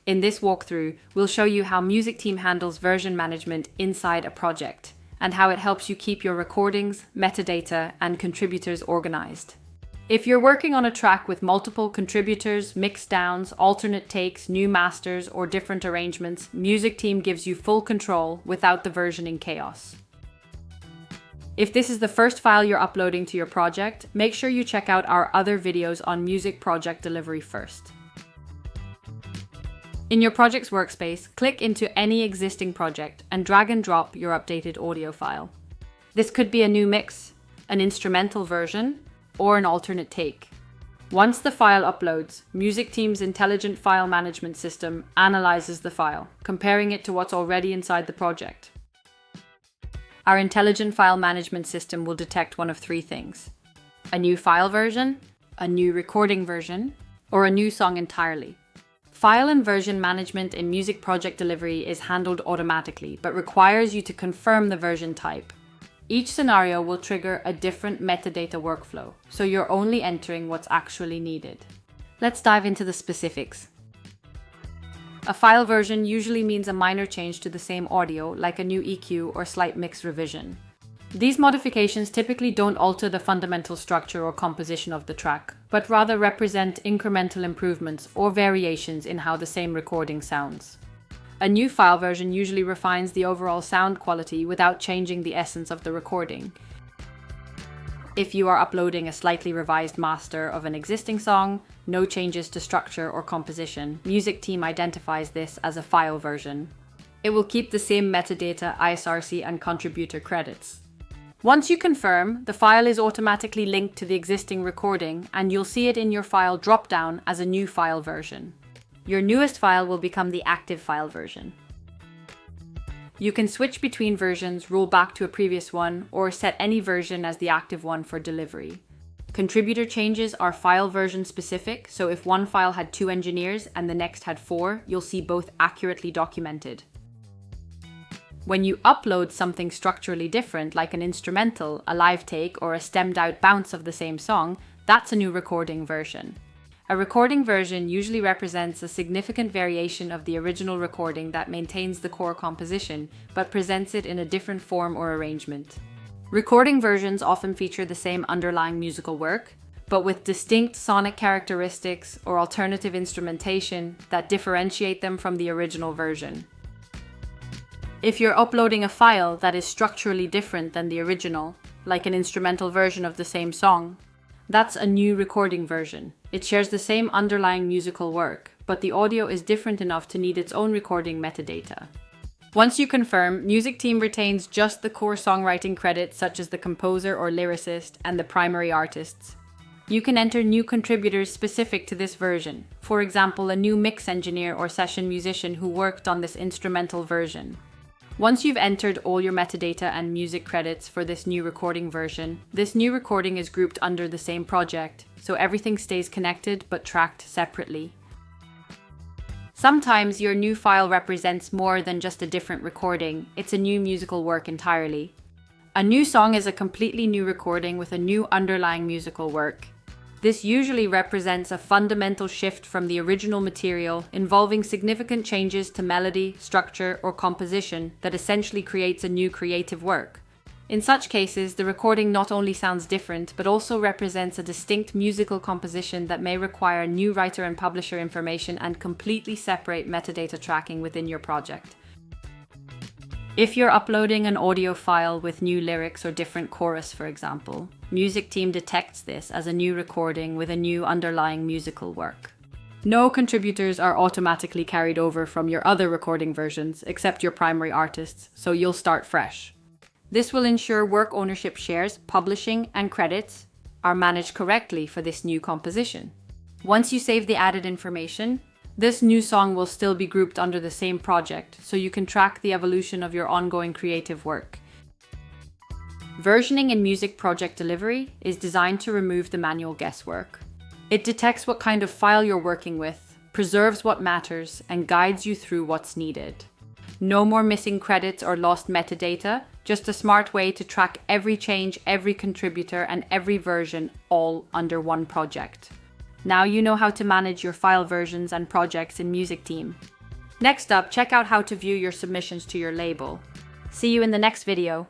In this walkthrough, we'll show you how MusicTeam handles version management inside a project, and how it helps you keep your recordings, metadata, and contributors organized. If you're working on a track with multiple contributors, mix downs, alternate takes, new masters, or different arrangements, MusicTeam gives you full control without the versioning chaos. If this is the first file you're uploading to your project, make sure you check out our other videos on music project delivery first. In your project's workspace, click into any existing project and drag and drop your updated audio file. This could be a new mix, an instrumental version, or an alternate take. Once the file uploads, MusicTeam's intelligent file management system analyzes the file, comparing it to what's already inside the project. Our intelligent file management system will detect one of three things: a new file version, a new recording version, or a new song entirely. File and version management in music project delivery is handled automatically, but requires you to confirm the version type. Each scenario will trigger a different metadata workflow, so you're only entering what's actually needed. Let's dive into the specifics. A file version usually means a minor change to the same audio, like a new EQ or slight mix revision. These modifications typically don't alter the fundamental structure or composition of the track, but rather represent incremental improvements or variations in how the same recording sounds. A new file version usually refines the overall sound quality without changing the essence of the recording. If you are uploading a slightly revised master of an existing song, no changes to structure or composition, MusicTeam identifies this as a file version. It will keep the same metadata, ISRC, and contributor credits. Once you confirm, the file is automatically linked to the existing recording, and you'll see it in your file drop-down as a new file version. Your newest file will become the active file version. You can switch between versions, roll back to a previous one, or set any version as the active one for delivery. Contributor changes are file version specific, so if one file had 2 engineers and the next had 4, you'll see both accurately documented. When you upload something structurally different, like an instrumental, a live take, or a stemmed out bounce of the same song, that's a new recording version. A recording version usually represents a significant variation of the original recording that maintains the core composition, but presents it in a different form or arrangement. Recording versions often feature the same underlying musical work, but with distinct sonic characteristics or alternative instrumentation that differentiate them from the original version. If you're uploading a file that is structurally different than the original, like an instrumental version of the same song, that's a new recording version. It shares the same underlying musical work, but the audio is different enough to need its own recording metadata. Once you confirm, MusicTeam retains just the core songwriting credits, such as the composer or lyricist and the primary artists. You can enter new contributors specific to this version, for example, a new mix engineer or session musician who worked on this instrumental version. Once you've entered all your metadata and music credits for this new recording version, this new recording is grouped under the same project, so everything stays connected but tracked separately. Sometimes your new file represents more than just a different recording, it's a new musical work entirely. A new song is a completely new recording with a new underlying musical work. This usually represents a fundamental shift from the original material, involving significant changes to melody, structure, or composition that essentially creates a new creative work. In such cases, the recording not only sounds different, but also represents a distinct musical composition that may require new writer and publisher information and completely separate metadata tracking within your project. If you're uploading an audio file with new lyrics or different chorus, for example, MusicTeam detects this as a new recording with a new underlying musical work. No contributors are automatically carried over from your other recording versions, except your primary artists, so you'll start fresh. This will ensure work ownership shares, publishing, and credits are managed correctly for this new composition. Once you save the added information, this new song will still be grouped under the same project, so you can track the evolution of your ongoing creative work. Versioning in music project delivery is designed to remove the manual guesswork. It detects what kind of file you're working with, preserves what matters, and guides you through what's needed. No more missing credits or lost metadata, just a smart way to track every change, every contributor, and every version all under one project. Now you know how to manage your file versions and projects in MusicTeam. Next up, check out how to view your submissions to your label. See you in the next video.